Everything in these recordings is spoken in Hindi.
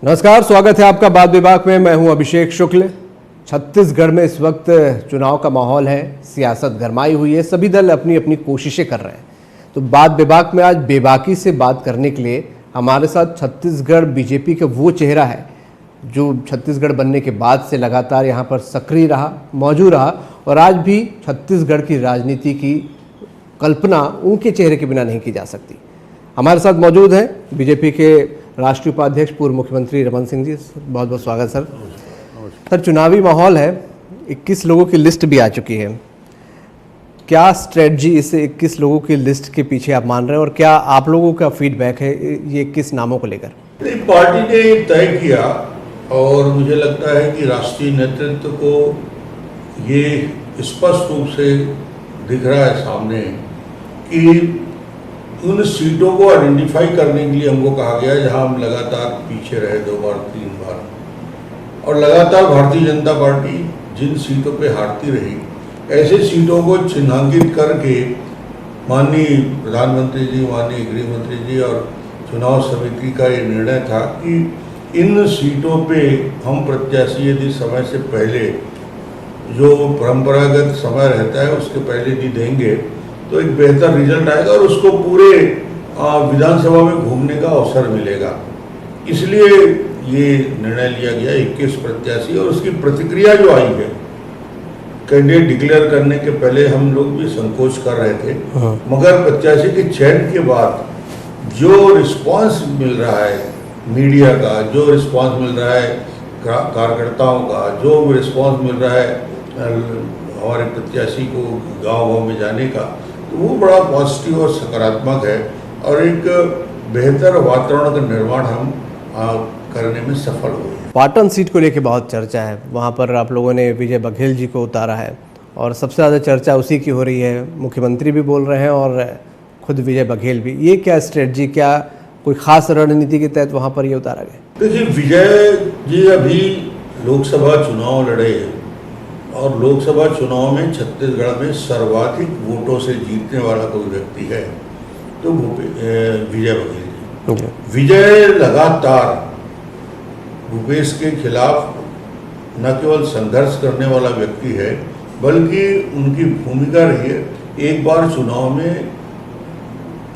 नमस्कार, स्वागत है आपका बात विभाग में। मैं हूं अभिषेक शुक्ल। छत्तीसगढ़ में इस वक्त चुनाव का माहौल है, सियासत गरमाई हुई है, सभी दल अपनी अपनी कोशिशें कर रहे हैं। तो बात विभाग में आज बेबाकी से बात करने के लिए हमारे साथ छत्तीसगढ़ बीजेपी का वो चेहरा है जो छत्तीसगढ़ बनने के बाद से लगातार यहाँ पर सक्रिय रहा, मौजूद रहा और आज भी छत्तीसगढ़ की राजनीति की कल्पना उनके चेहरे के बिना नहीं की जा सकती। हमारे साथ मौजूद हैं बीजेपी के राष्ट्रीय उपाध्यक्ष पूर्व मुख्यमंत्री रमन सिंह जी। बहुत बहुत स्वागत सर। सर, चुनावी माहौल है, 21 लोगों की लिस्ट भी आ चुकी है। क्या स्ट्रेटजी इस 21 लोगों की लिस्ट के पीछे आप मान रहे हैं और क्या आप लोगों का फीडबैक है ये 21 नामों को लेकर? पार्टी ने तय किया और मुझे लगता है कि राष्ट्रीय नेतृत्व को ये स्पष्ट रूप से दिख रहा है सामने कि उन सीटों को आइडेंटिफाई करने के लिए हमको कहा गया जहां हम लगातार पीछे रहे 2 बार 3 बार, और लगातार भारतीय जनता पार्टी जिन सीटों पे हारती रही, ऐसे सीटों को चिन्हांकित करके माननीय प्रधानमंत्री जी, माननीय गृह मंत्री जी और चुनाव समिति का ये निर्णय था कि इन सीटों पे हम प्रत्याशी यदि समय से पहले जो परंपरागत समय रहता है उसके पहले यदि देंगे तो एक बेहतर रिजल्ट आएगा और उसको पूरे विधानसभा में घूमने का अवसर मिलेगा। इसलिए ये निर्णय लिया गया 21 प्रत्याशी। और उसकी प्रतिक्रिया जो आई है, कैंडिडेट डिक्लेयर करने के पहले हम लोग भी संकोच कर रहे थे, मगर प्रत्याशी के चयन के बाद जो रिस्पांस मिल रहा है मीडिया का, जो रिस्पांस मिल रहा है कार्यकर्ताओं का, जो रिस्पांस मिल रहा है हमारे प्रत्याशी को गांव-गांव में जाने का, तो वो बड़ा पॉजिटिव और सकारात्मक है और एक बेहतर वातावरण का निर्माण हम करने में सफल हुए। पाटन सीट को लेकर बहुत चर्चा है, वहाँ पर आप लोगों ने विजय बघेल जी को उतारा है और सबसे ज़्यादा चर्चा उसी की हो रही है। मुख्यमंत्री भी बोल रहे हैं और खुद विजय बघेल भी। ये क्या स्ट्रेटजी, क्या कोई खास रणनीति के तहत वहाँ पर ये उतारा गया? देखिए, विजय जी अभी लोकसभा चुनाव लड़े और लोकसभा चुनाव में छत्तीसगढ़ में सर्वाधिक वोटों से जीतने वाला कोई व्यक्ति है तो विजय बघेल जी। विजय लगातार भूपेश के खिलाफ न केवल संघर्ष करने वाला व्यक्ति है बल्कि उनकी भूमिका रही है एक बार चुनाव में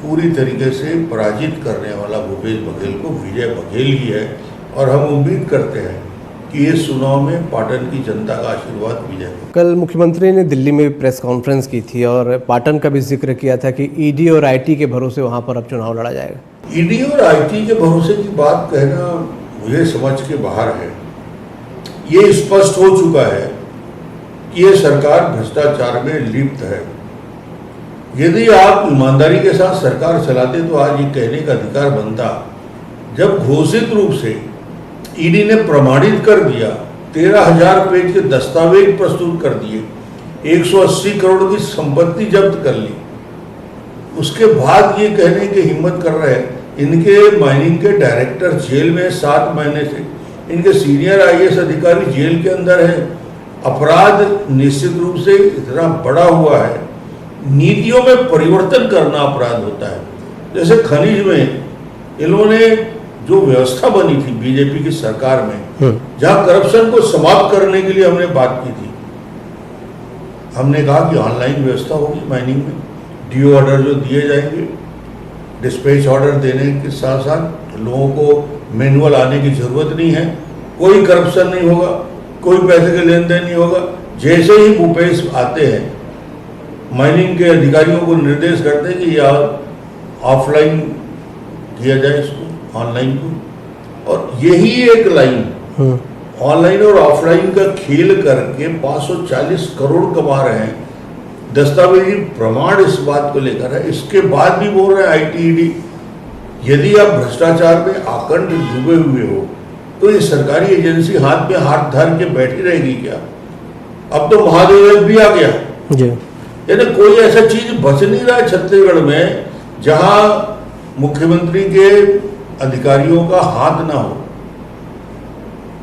पूरी तरीके से पराजित करने वाला भूपेश बघेल को विजय बघेल ही है। और हम उम्मीद करते हैं कि इस चुनाव में पाटन की जनता का आशीर्वाद विजय। कल मुख्यमंत्री ने दिल्ली में प्रेस कॉन्फ्रेंस की थी और पाटन का भी जिक्र किया था कि ईडी और आईटी के भरोसे वहाँ पर अब चुनाव लड़ा जाएगा। ईडी और आईटी के भरोसे की बात कहना मुझे समझ के बाहर है। ये स्पष्ट हो चुका है कि ये सरकार भ्रष्टाचार में लिप्त है। यदि आप ईमानदारी के साथ सरकार चलाते तो आज ये कहने का अधिकार बनता। जब घोषित रूप से ईडी ने प्रमाणित कर दिया, 13,000 पेज के दस्तावेज प्रस्तुत कर दिए, 180 करोड़ की संपत्ति जब्त कर ली, उसके बाद ये कहने की हिम्मत कर रहे हैं इनके माइनिंग के डायरेक्टर जेल में 7 महीने से, इनके सीनियर आईएएस अधिकारी जेल के अंदर है। अपराध निश्चित रूप से इतना बड़ा हुआ है। नीतियों में परिवर्तन करना अपराध होता है। जैसे खनिज में इन्होंने जो व्यवस्था बनी थी बीजेपी की सरकार में, जहां करप्शन को समाप्त करने के लिए हमने बात की थी, हमने कहा कि ऑनलाइन व्यवस्था होगी माइनिंग में, डीओ ऑर्डर जो दिए जाएंगे, डिस्पैच ऑर्डर देने के साथ साथ लोगों को मैनुअल आने की जरूरत नहीं है, कोई करप्शन नहीं होगा, कोई पैसे का लेन देन नहीं होगा। जैसे ही भूपेश आते हैं, माइनिंग के अधिकारियों को निर्देश करते हैं कि यार ऑफलाइन किया जाए इसको, ऑनलाइन को। और यही एक लाइन ऑनलाइन और ऑफलाइन का खेल करके 540 करोड़ कमा रहे हैं। दस्तावेजी प्रमाण इस बात को लेकर है। इसके बाद भी बोल रहे हैं आईटी ईडी। यदि आप भ्रष्टाचार में आकंठ डूबे हुए हो तो ये सरकारी एजेंसी हाथ में हाथ धर के बैठी रहेगी क्या? अब तो महादेव भी आ गया, यानी कोई ऐसा चीज बच नहीं रहा है छत्तीसगढ़ में जहां मुख्यमंत्री के अधिकारियों का हाथ ना हो।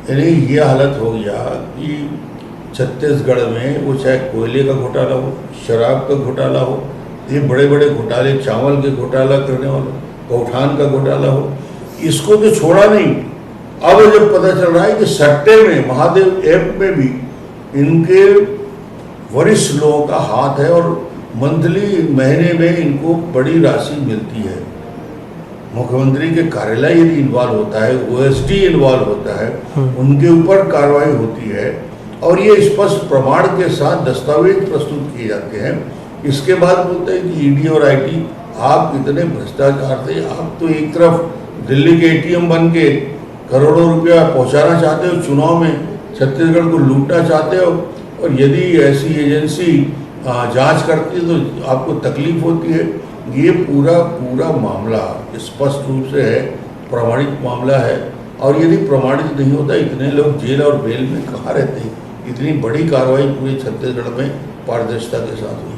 यानी ये हालत हो गया कि छत्तीसगढ़ में वो चाहे कोयले का घोटाला हो, शराब का घोटाला हो, ये बड़े बड़े घोटाले, चावल के घोटाला करने वालों, गौठान का घोटाला हो, इसको तो छोड़ा नहीं। अब जब पता चल रहा है कि सट्टे में महादेव ऐप में भी इनके वरिष्ठ लोगों का हाथ है और मंथली महीने में इनको बड़ी राशि मिलती है। मुख्यमंत्री के कार्यालय यदि इन्वॉल्व होता है, ओएसडी इन्वॉल्व होता है, उनके ऊपर कार्रवाई होती है और ये स्पष्ट प्रमाण के साथ दस्तावेज प्रस्तुत किए जाते हैं। इसके बाद बोलते हैं कि ईडी और आईटी आप इतने भ्रष्टाचार थे, आप तो एक तरफ दिल्ली के एटीएम बन के करोड़ों रुपया पहुंचाना चाहते हो, चुनाव में छत्तीसगढ़ को लूटना चाहते हो, और यदि ऐसी एजेंसी जांच करती है तो आपको तकलीफ होती है। ये पूरा मामला स्पष्ट रूप से है, प्रमाणित मामला है, और यदि प्रमाणित नहीं होता इतने लोग जेल और बेल में कहाँ रहते। इतनी बड़ी कार्रवाई पूरे छत्तीसगढ़ में पारदर्शिता के साथ हुई।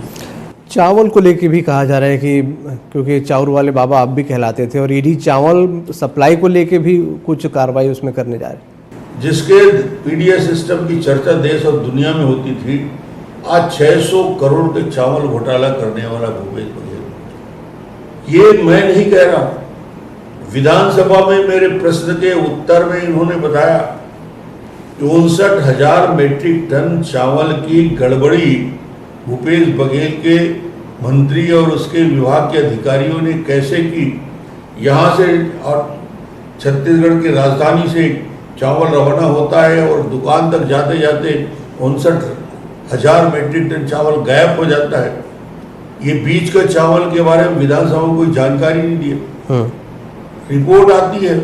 चावल को लेके भी कहा जा रहा है कि क्योंकि चाउर वाले बाबा आप भी कहलाते थे और ईडी चावल सप्लाई को लेके भी कुछ कार्रवाई उसमें करने जा रहे हैं। जिसके पीडीएस सिस्टम की चर्चा देश और दुनिया में होती थी, आज 600 करोड़ के चावल घोटाला करने वाला भूपेश बघेल, ये मैं नहीं कह रहा, विधानसभा में मेरे प्रश्न के उत्तर में इन्होंने बताया कि 59,000 मीट्रिक टन चावल की गड़बड़ी भूपेश बघेल के मंत्री और उसके विभाग के अधिकारियों ने कैसे की। यहाँ से और छत्तीसगढ़ की राजधानी से चावल रवाना होता है और दुकान तक जाते जाते 59,000 मीट्रिक टन चावल गायब हो जाता है। ये बीच का चावल के बारे में विधानसभा में कोई जानकारी नहीं दी। रिपोर्ट आती है,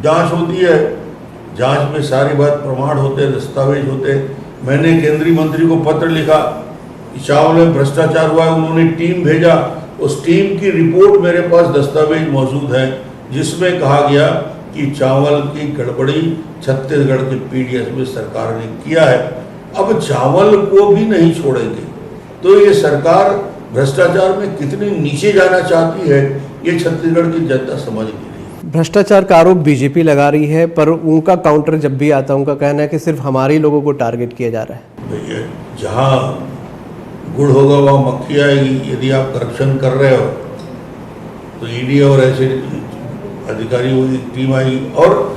जांच होती है, जांच में सारी बात प्रमाण होते हैं, दस्तावेज होते हैं। मैंने केंद्रीय मंत्री को पत्र लिखा कि चावल में भ्रष्टाचार हुआ है, उन्होंने टीम भेजा, उस टीम की रिपोर्ट मेरे पास दस्तावेज मौजूद है जिसमें कहा गया कि चावल की गड़बड़ी छत्तीसगढ़ के पीडीएस में सरकार ने किया है। अब चावल को भी नहीं छोड़ेंगे तो ये सरकार भ्रष्टाचार में कितनी नीचे जाना चाहती है, ये छत्तीसगढ़ की जनता समझ नहीं रही। भ्रष्टाचार का आरोप बीजेपी लगा रही है, पर उनका काउंटर जब भी आता है उनका कहना है कि सिर्फ हमारे लोगों को टारगेट किया जा रहा है। भैया, जहाँ गुड़ होगा वहाँ मक्खी आएगी। यदि आप करप्शन कर रहे हो तो ईडी और ऐसे अधिकारियों की टीम आएगी, और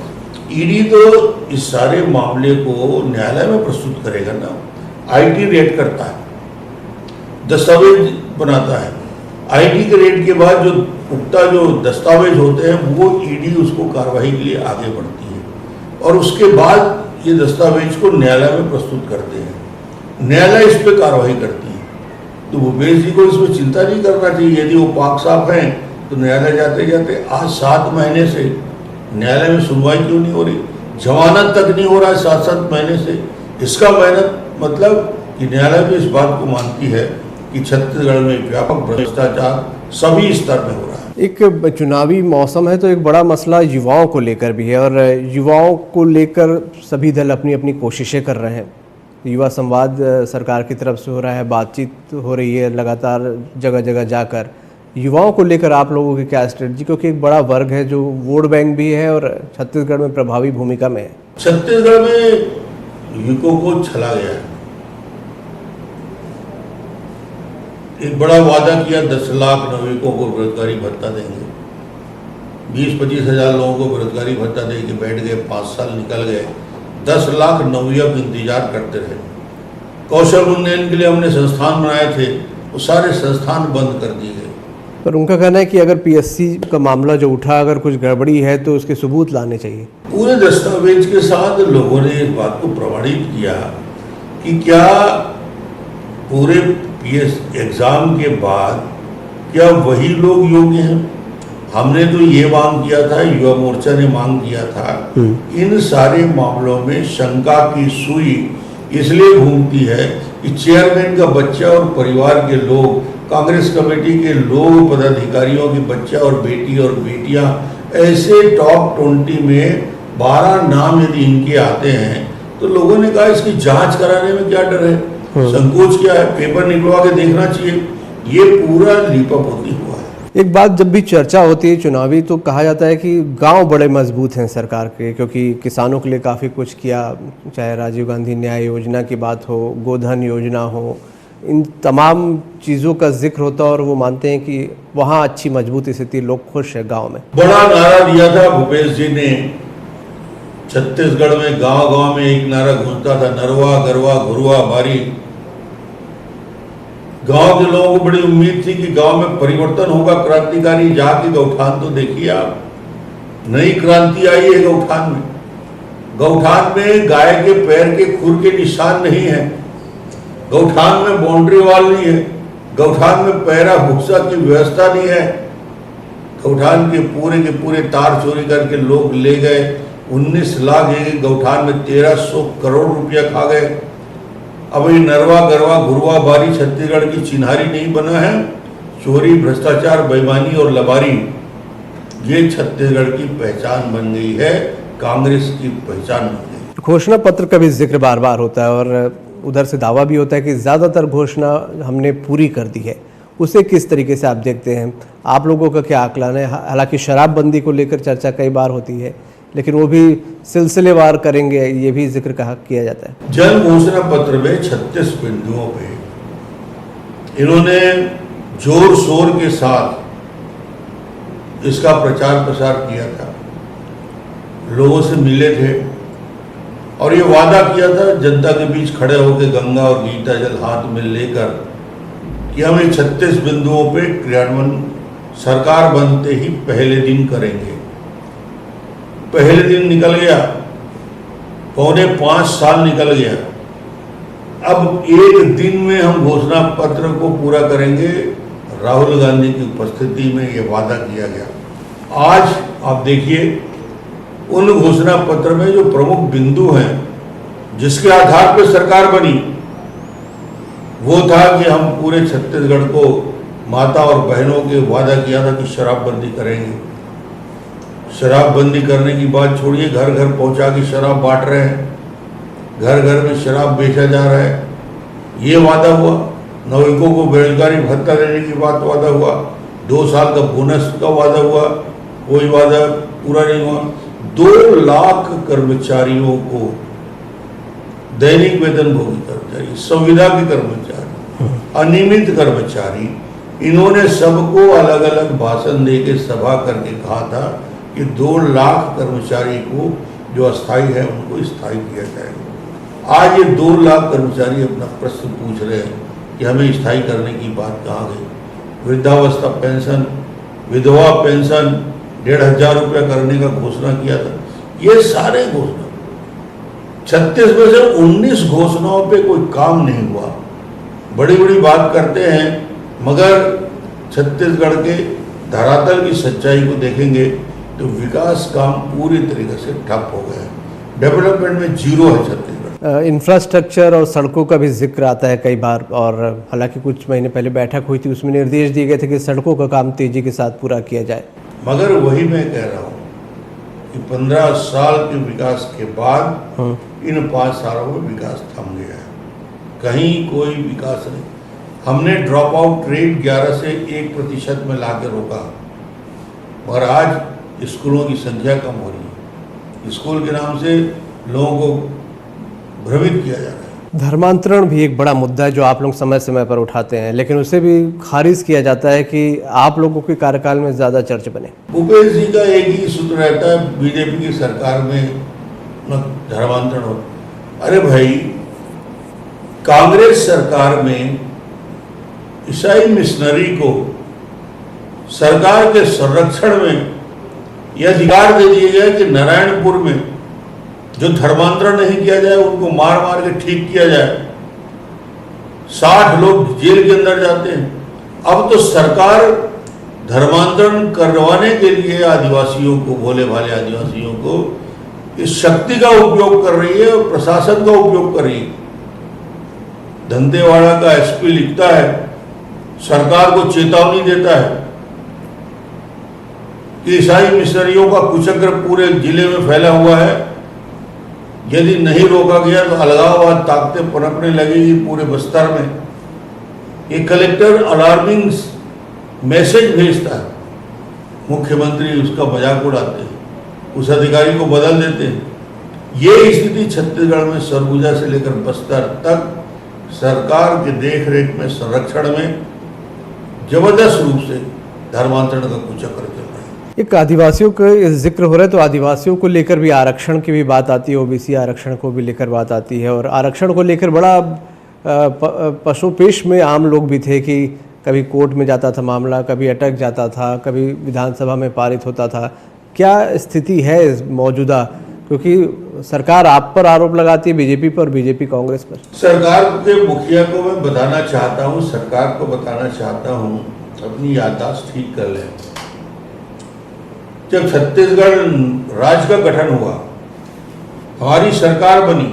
ईडी तो इस सारे मामले को न्यायालय में प्रस्तुत करेगा ना। आईटी रेड करता है, दस्तावेज बनाता है, आईटी के रेड के बाद जो पुख्ता जो दस्तावेज होते हैं वो ईडी उसको कार्रवाई के लिए आगे बढ़ती है और उसके बाद ये दस्तावेज को न्यायालय में प्रस्तुत करते हैं, न्यायालय इस पर कार्रवाई करती है। तो भूपेश जी को इसमें चिंता नहीं करना चाहिए। यदि वो पाक साफ हैं तो न्यायालय जाते जाते आज 7 महीने से न्यायालय में सुनवाई क्यों नहीं हो रही, जमानत तक नहीं हो रहा है 7-7 महीने से। इसका मतलब कि न्यायालय भी इस बात को मानती है कि छत्तीसगढ़ में व्यापक भ्रष्टाचार सभी स्तर में हो रहा है। एक चुनावी मौसम है तो एक बड़ा मसला युवाओं को लेकर भी है और युवाओं को लेकर सभी दल अपनी अपनी कोशिशें कर रहे हैं। युवा संवाद सरकार की तरफ से हो रहा है, बातचीत हो रही है लगातार जगह जगह जाकर। युवाओं को लेकर आप लोगों की क्या स्ट्रेटजी, क्योंकि एक बड़ा वर्ग है जो वोट बैंक भी है और छत्तीसगढ़ में प्रभावी भूमिका में है। छत्तीसगढ़ में युवकों को छला गया है। एक बड़ा वादा किया 10 लाख नवयुवकों को बेरोजगारी भत्ता देंगे, 20-25 हज़ार लोगों को बेरोजगारी भत्ता देके बैठ गए, 5 साल निकल गए, 10 लाख नवयुवक इंतजार करते रहे। कौशल उन्नयन के लिए हमने संस्थान बनाए थे, वो सारे संस्थान बंद कर दिए गए। पर उनका कहना है कि अगर पीएससी का मामला जो उठा अगर कुछ गड़बड़ी है तो उसके सबूत लाने चाहिए। पूरे दस्तावेज के साथ लोगों ने इस बात को प्रमाणित किया कि क्या पूरे पीएस एग्जाम के बाद क्या वही लोग योग्य हैं। हमने तो ये मांग किया था, युवा मोर्चा ने मांग किया था, इन सारे मामलों में शंका की सुई इसलिए घूमती है कि चेयरमैन का बच्चा और परिवार के लोग, कांग्रेस कमेटी के लोग, पदाधिकारियों के बच्चा और बेटी और बेटियां, ऐसे टॉप 20 में 12 नाम यदि इनके आते हैं तो लोगों ने कहा इसकी जांच कराने में क्या डर है, संकोच क्या है, पेपर निकलवा के देखना चाहिए। ये पूरा लीपअप होती हुआ है। एक बात जब भी चर्चा होती है चुनावी तो कहा जाता है कि गांव बड़े मजबूत हैं सरकार के, क्योंकि किसानों के लिए काफ़ी कुछ किया, चाहे राजीव गांधी न्याय योजना की बात हो, गोधन योजना हो, इन तमाम चीज़ों का जिक्र होता है और वो मानते हैं कि वहाँ अच्छी मजबूत स्थिति, लोग खुश है गांव में। बड़ा नारा दिया था भूपेश जी ने छत्तीसगढ़ में गांव-गांव में एक नारा गूंजता था, नरवा गरवा घुरवा बारी। गांव के लोगों को बड़ी उम्मीद थी कि गांव में परिवर्तन होगा क्रांतिकारी। जाके गौठान तो देखिए आप, नई क्रांति आई है गौठान में। गौठान में गाय के पैर के खुर के निशान नहीं है, गौठान में बाउंड्री वॉल नहीं है, गौठान में पैरा भूसा की व्यवस्था नहीं है। गौठान के पूरे तार चोरी करके लोग ले गए। 19 लाख एक गौठान में 1300 करोड़ रुपया खा गए। अब ये नरवा गरवा घुरवा बारी छत्तीसगढ़ की चिन्हारी नहीं बना है। चोरी, भ्रष्टाचार, बेईमानी और लबारी ये छत्तीसगढ़ की पहचान बन गई है, कांग्रेस की पहचान बन गई। घोषणा पत्र का भी जिक्र बार बार होता है और उधर से दावा भी होता है कि ज़्यादातर घोषणा हमने पूरी कर दी है। उसे किस तरीके से आप देखते हैं? आप लोगों का क्या आकलन है? हालांकि शराबबंदी को लेकर चर्चा कई बार होती है, लेकिन वो भी सिलसिलेवार करेंगे, ये भी जिक्र किया जाता है। जन घोषणा पत्र में 36 बिंदुओं पे इन्होंने जोर शोर के साथ इसका प्रचार प्रसार किया था, लोगों से मिले थे और ये वादा किया था जनता के बीच खड़े होकर गंगा और गीता जल हाथ में लेकर कि हम ये 36 बिंदुओं पे क्रियान्वयन सरकार बनते ही पहले दिन करेंगे। पहले दिन निकल गया, 4.25 साल निकल गया। अब एक दिन में हम घोषणा पत्र को पूरा करेंगे। राहुल गांधी की उपस्थिति में ये वादा किया गया। आज आप देखिए उन घोषणा पत्र में जो प्रमुख बिंदु हैं जिसके आधार पर सरकार बनी, वो था कि हम पूरे छत्तीसगढ़ को माता और बहनों के वादा किया था कि शराबबंदी करेंगे। शराबबंदी करने की बात छोड़िए, घर घर पहुंचा के शराब बांट रहे हैं, घर घर में शराब बेचा जा रहा है, ये वादा हुआ। नागरिकों को बेरोजगारी भत्ता देने की बात वादा हुआ, 2 साल का बोनस का वादा हुआ, कोई वादा पूरा नहीं हुआ। 2 लाख कर्मचारियों को दैनिक वेतनभोगी कर्मचारी, संविदा के कर्मचारी, अनियमित कर्मचारी, इन्होंने सबको अलग अलग भाषण देके सभा करके कहा था कि 2 लाख कर्मचारी को जो अस्थायी है उनको स्थायी किया जाएगा। आज ये 2 लाख कर्मचारी अपना प्रश्न पूछ रहे हैं कि हमें स्थायी करने की बात कहाँ गई। वृद्धावस्था पेंशन, विधवा पेंशन 1,500 रुपया करने का घोषणा किया था। ये सारे घोषणा 36 में से 19 घोषणाओं पे कोई काम नहीं हुआ। बड़ी बड़ी बात करते हैं, मगर छत्तीसगढ़ के धरातल की सच्चाई को देखेंगे तो विकास काम पूरी तरीके से ठप हो गया है। डेवलपमेंट में जीरो है छत्तीसगढ़। इंफ्रास्ट्रक्चर और सड़कों का भी जिक्र आता है कई बार, और हालांकि कुछ महीने पहले बैठक हुई थी, उसमें निर्देश दिए गए थे कि सड़कों का काम तेजी के साथ पूरा किया जाए। मगर वही मैं कह रहा हूँ कि 15 साल के विकास के बाद इन 5 सालों में विकास थम गया है, कहीं कोई विकास नहीं। हमने ड्रॉप आउट रेट 11 से 1% में ला के रोका, मगर आज स्कूलों की संख्या कम हो रही है। स्कूल के नाम से लोगों को भ्रमित किया जा रहा है। धर्मांतरण भी एक बड़ा मुद्दा है जो आप लोग समय समय पर उठाते हैं, लेकिन उसे भी खारिज किया जाता है कि आप लोगों के कार्यकाल में ज़्यादा चर्च बने। भूपेश जी का एक ही सूत्र रहता है, बीजेपी की सरकार में धर्मांतरण हो। अरे भाई, कांग्रेस सरकार में ईसाई मिशनरी को सरकार के संरक्षण में यह अधिकार दे दिया गया कि नारायणपुर में जो धर्मांतरण नहीं किया जाए उनको मार मार के ठीक किया जाए। 60 लोग जेल के अंदर जाते हैं। अब तो सरकार धर्मांतरण करवाने के लिए आदिवासियों को, भोले भाले आदिवासियों को इस शक्ति का उपयोग कर रही है और प्रशासन का उपयोग कर रही है। दंतेवाड़ा का एसपी लिखता है, सरकार को चेतावनी देता है कि ईसाई मिशनरियों का कुचक्र पूरे जिले में फैला हुआ है, यदि नहीं रोका गया तो अलगाववाद ताकतें पनपने लगेगी पूरे बस्तर में। ये कलेक्टर अलार्मिंग मैसेज भेजता है, मुख्यमंत्री उसका मजाक उड़ाते हैं, उस अधिकारी को बदल देते हैं। ये स्थिति छत्तीसगढ़ में सरगुजा से लेकर बस्तर तक सरकार के देखरेख में, संरक्षण में जबरदस्त रूप से धर्मांतरण का कुचक्र चल रहा है। एक आदिवासियों का जिक्र हो रहा है तो आदिवासियों को लेकर भी आरक्षण की भी बात आती है, ओबीसी आरक्षण को भी लेकर बात आती है और आरक्षण को लेकर बड़ा पशुपेश में आम लोग भी थे कि कभी कोर्ट में जाता था मामला, कभी अटक जाता था, कभी विधानसभा में पारित होता था। क्या स्थिति है मौजूदा, क्योंकि सरकार आप पर आरोप लगाती है, बीजेपी पर, बीजेपी कांग्रेस पर। सरकार के मुखिया को मैं बताना चाहता हूं, सरकार को बताना चाहता हूं, अपनी याददाश्त ठीक कर लें। जब छत्तीसगढ़ राज्य का गठन हुआ, हमारी सरकार बनी,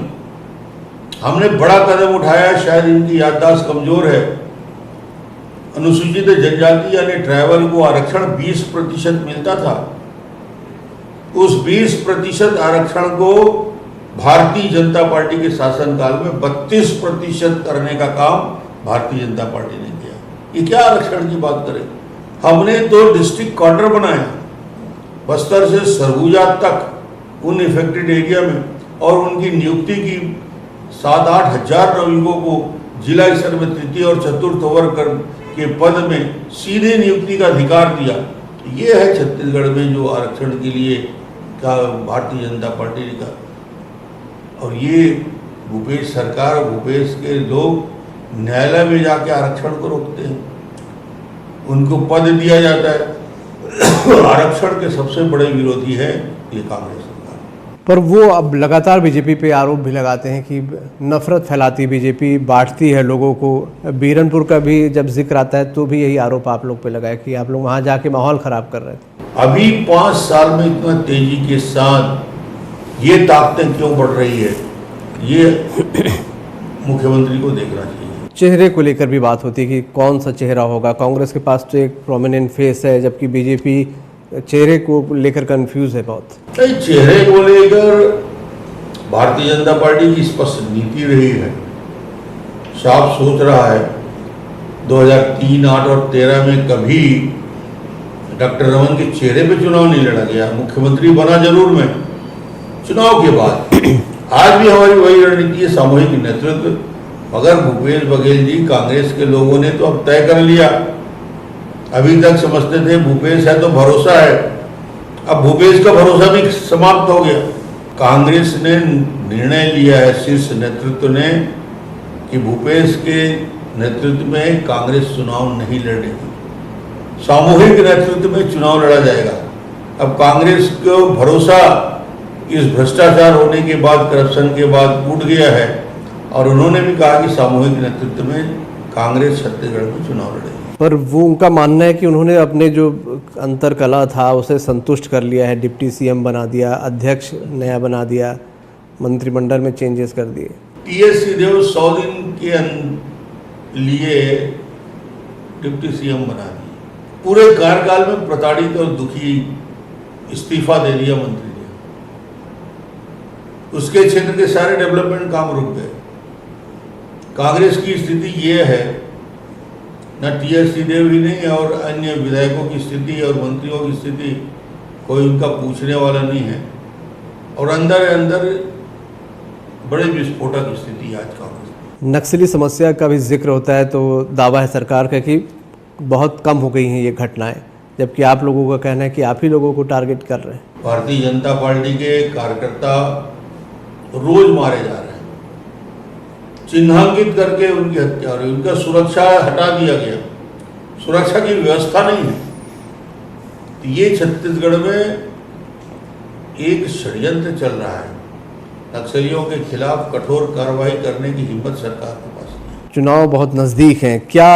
हमने बड़ा कदम उठाया। शायद इनकी याददाश्त कमजोर है। अनुसूचित जनजाति यानी ट्राइबल को आरक्षण 20% मिलता था। उस 20% आरक्षण को भारतीय जनता पार्टी के शासनकाल में 32% करने का काम भारतीय जनता पार्टी ने किया। ये क्या आरक्षण की बात करें? हमने तो डिस्ट्रिक्ट क्वार्टर बनाया बस्तर से सरगुजा तक उन इफेक्टेड एरिया में, और उनकी नियुक्ति की 7-8 हजार नौयुवकों को जिला स्तर में तृतीय और चतुर्थ वर्ग के पद में सीधे नियुक्ति का अधिकार दिया। ये है छत्तीसगढ़ में जो आरक्षण के लिए का भारतीय जनता पार्टी ने कहा। और ये भूपेश सरकार, भूपेश के लोग न्यायालय में जाके आरक्षण को रोकते हैं, उनको पद दिया जाता है। आरक्षण के सबसे बड़े विरोधी है ये कांग्रेस सरकार। पर वो अब लगातार बीजेपी पे आरोप भी लगाते हैं कि नफरत फैलाती बीजेपी, बांटती है लोगों को। बीरनपुर का भी जब जिक्र आता है तो भी यही आरोप आप लोग पे लगाए कि आप लोग वहाँ जाके माहौल खराब कर रहे थे। अभी 5 साल में इतना तेजी के साथ ये ताकतें क्यों बढ़ रही है, ये मुख्यमंत्री को देखना चाहिए। चेहरे को लेकर भी बात होती है कि कौन सा चेहरा होगा। कांग्रेस के पास तो एक प्रोमिनेंट फेस है, जबकि बीजेपी चेहरे को लेकर कंफ्यूज है बहुत। चेहरे को लेकर भारतीय जनता पार्टी की स्पष्ट नीति रही है, साफ सोच रहा है। 2003, 8 और 13 में कभी डॉक्टर रमन के चेहरे पे चुनाव नहीं लड़ा गया। मुख्यमंत्री बना जरूर मैं चुनाव के बाद। आज भी हमारी वही रणनीति है, सामूहिक नेतृत्व। मगर भूपेश बघेल जी, कांग्रेस के लोगों ने तो अब तय कर लिया। अभी तक समझते थे भूपेश है तो भरोसा है, अब भूपेश का भरोसा भी समाप्त हो गया। कांग्रेस ने निर्णय लिया है, शीर्ष नेतृत्व ने, कि भूपेश के नेतृत्व में कांग्रेस चुनाव नहीं लड़ेगी, सामूहिक नेतृत्व में चुनाव लड़ा जाएगा। अब कांग्रेस को भरोसा इस भ्रष्टाचार होने के बाद, करप्शन के बाद टूट गया है, और उन्होंने भी कहा कि सामूहिक नेतृत्व में कांग्रेस छत्तीसगढ़ में चुनाव लड़ेगी। पर वो उनका मानना है कि उन्होंने अपने जो अंतर कला था उसे संतुष्ट कर लिया है। डिप्टी सीएम बना दिया, अध्यक्ष नया बना दिया, मंत्रिमंडल में चेंजेस कर दिए। टीएस सिंहदेव 100 दिन के लिए डिप्टी सीएम बना दिए। पूरे कार्यकाल में प्रताड़ित और दुखी इस्तीफा दे दिया मंत्री ने। उसके क्षेत्र के सारे डेवलपमेंट काम रुक गए। कांग्रेस की स्थिति ये है, न टीएस सिंहदेव ही नहीं और अन्य विधायकों की स्थिति और मंत्रियों की स्थिति कोई उनका पूछने वाला नहीं है, और अंदर अंदर बड़े विस्फोटक स्थिति आज कांग्रेस। नक्सली समस्या का भी जिक्र होता है तो दावा है सरकार का कि बहुत कम हो गई हैं ये घटनाएं, जबकि आप लोगों का कहना है कि आप ही लोगों को टारगेट कर रहे हैं। भारतीय जनता पार्टी के कार्यकर्ता रोज मारे जा रहे हैं, चिन्हांकित करके उनकी हत्या हो रही है, उनका सुरक्षा हटा दिया गया, सुरक्षा की व्यवस्था नहीं है। तो ये छत्तीसगढ़ में एक षड्यंत्र चल रहा है। नक्सलियों के खिलाफ कठोर कार्रवाई करने की हिम्मत सरकार के पास नहीं है। चुनाव बहुत नज़दीक हैं, क्या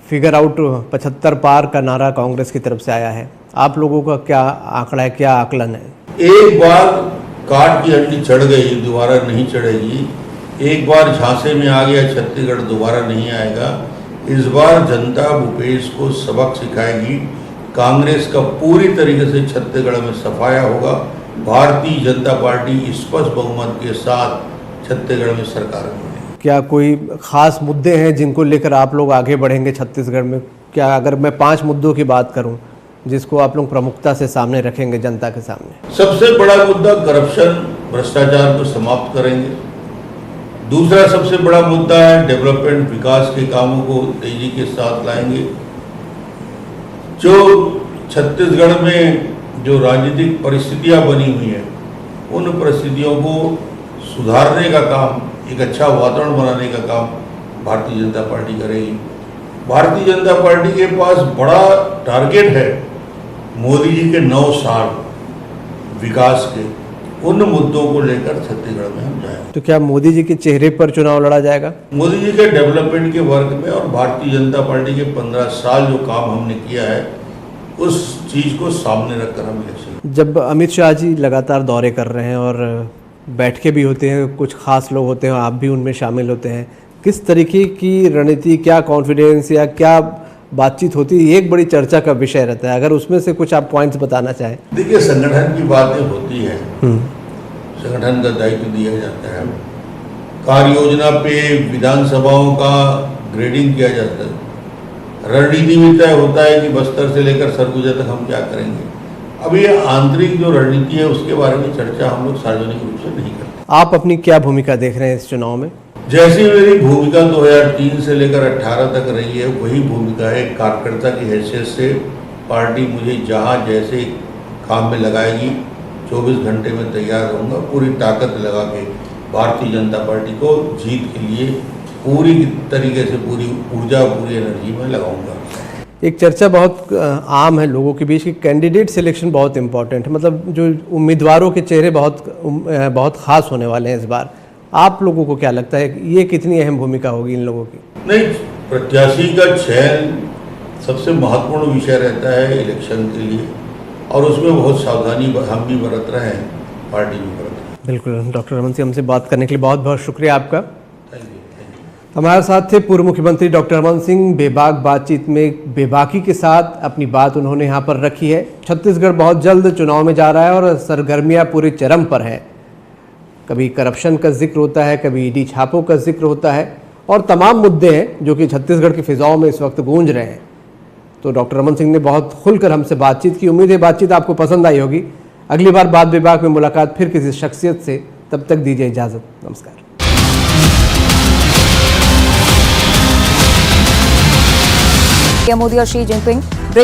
फिगर आउट 75 पार का नारा कांग्रेस की तरफ से आया है? आप लोगों का क्या आंकड़ा है, क्या आकलन है? एक बार काट की हड्डी चढ़ गई, दोबारा नहीं चढ़ेगी। एक बार झांसे में आ गया छत्तीसगढ़, दोबारा नहीं आएगा। इस बार जनता भूपेश को सबक सिखाएगी। कांग्रेस का पूरी तरीके से छत्तीसगढ़ में सफाया होगा। भारतीय जनता पार्टी स्पष्ट बहुमत के साथ छत्तीसगढ़ में सरकार बनेगी। क्या कोई खास मुद्दे हैं जिनको लेकर आप लोग आगे बढ़ेंगे छत्तीसगढ़ में? क्या अगर मैं 5 मुद्दों की बात करूं जिसको आप लोग प्रमुखता से सामने रखेंगे जनता के सामने? सबसे बड़ा मुद्दा करप्शन, भ्रष्टाचार को समाप्त करेंगे। दूसरा सबसे बड़ा मुद्दा है डेवलपमेंट, विकास के कामों को तेजी के साथ लाएंगे। जो छत्तीसगढ़ में जो राजनीतिक परिस्थितियां बनी हुई हैं उन परिस्थितियों को सुधारने का काम, एक अच्छा वातावरण बनाने का काम भारतीय जनता पार्टी करेगी। भारतीय जनता पार्टी के पास बड़ा टारगेट है मोदी जी के 9 साल विकास के, उन मुद्दों को लेकर छत्तीसगढ़ में हम जाएंगे। तो क्या मोदी जी के चेहरे पर चुनाव लड़ा जाएगा? मोदी जी के डेवलपमेंट के वर्क में और भारतीय जनता पार्टी के 15 साल जो काम हमने किया है उस चीज को सामने रखकर हम इलेक्शन। जब अमित शाह जी लगातार दौरे कर रहे हैं और बैठके भी होते हैं, कुछ खास लोग होते हैं, आप भी उनमें शामिल होते हैं, किस तरीके की रणनीति, क्या कॉन्फिडेंस या क्या बातचीत होती है, ये एक बड़ी चर्चा का विषय रहता है। अगर उसमें से कुछ आप पॉइंट्स बताना चाहें। देखिए, संगठन की बातें होती है, संगठन का दायित्व दिया जाता है, कार्य योजना पे विधानसभाओं का ग्रेडिंग किया जाता है, रणनीति भी तय होता है कि बस्तर से लेकर सरगुजा तक हम क्या करेंगे। अब ये आंतरिक जो रणनीति है उसके बारे में चर्चा हम लोग सार्वजनिक रूप से नहीं करते। आप अपनी क्या भूमिका देख रहे हैं इस चुनाव में? जैसी मेरी भूमिका 2003 से लेकर 18 तक रही है वही भूमिका है। कार्यकर्ता की हैसियत से पार्टी मुझे जहाँ जैसे काम में लगाएगी 24 घंटे में तैयार रहूँगा, पूरी ताकत लगा के भारतीय जनता पार्टी को जीत के लिए पूरी तरीके से पूरी ऊर्जा, पूरी एनर्जी में लगाऊंगा। एक चर्चा बहुत आम है लोगों के बीच कि कैंडिडेट सिलेक्शन बहुत इंपॉर्टेंट है, मतलब जो उम्मीदवारों के चेहरे बहुत खास होने वाले हैं इस बार। आप लोगों को क्या लगता है ये कितनी अहम भूमिका होगी इन लोगों की? नहीं, प्रत्याशी का चयन सबसे महत्वपूर्ण विषय रहता है इलेक्शन के लिए, और उसमें बहुत सावधानी हम भी बरत रहे हैं, पार्टी भी बरत रही है। बिल्कुल। डॉक्टर रमन सिंह, हमसे बात करने के लिए बहुत बहुत शुक्रिया आपका। हमारे साथ थे पूर्व मुख्यमंत्री डॉक्टर रमन सिंह। बेबाक बातचीत में बेबाकी के साथ अपनी बात उन्होंने यहाँ पर रखी है। छत्तीसगढ़ बहुत जल्द चुनाव में जा रहा है और सरगर्मियाँ पूरे चरम पर हैं। कभी करप्शन का जिक्र होता है, कभी ईडी छापों का जिक्र होता है, और तमाम मुद्दे हैं जो कि छत्तीसगढ़ की फिजाओं में इस वक्त गूंज रहे हैं। तो डॉक्टर रमन सिंह ने बहुत खुलकर हमसे बातचीत की। उम्मीद है बातचीत आपको पसंद आई होगी। अगली बार बात विभाग में मुलाकात फिर किसी शख्सियत से, तब तक दीजिए इजाज़त। नमस्कार। मोदी और शी जिनपिंग ब्रिक्स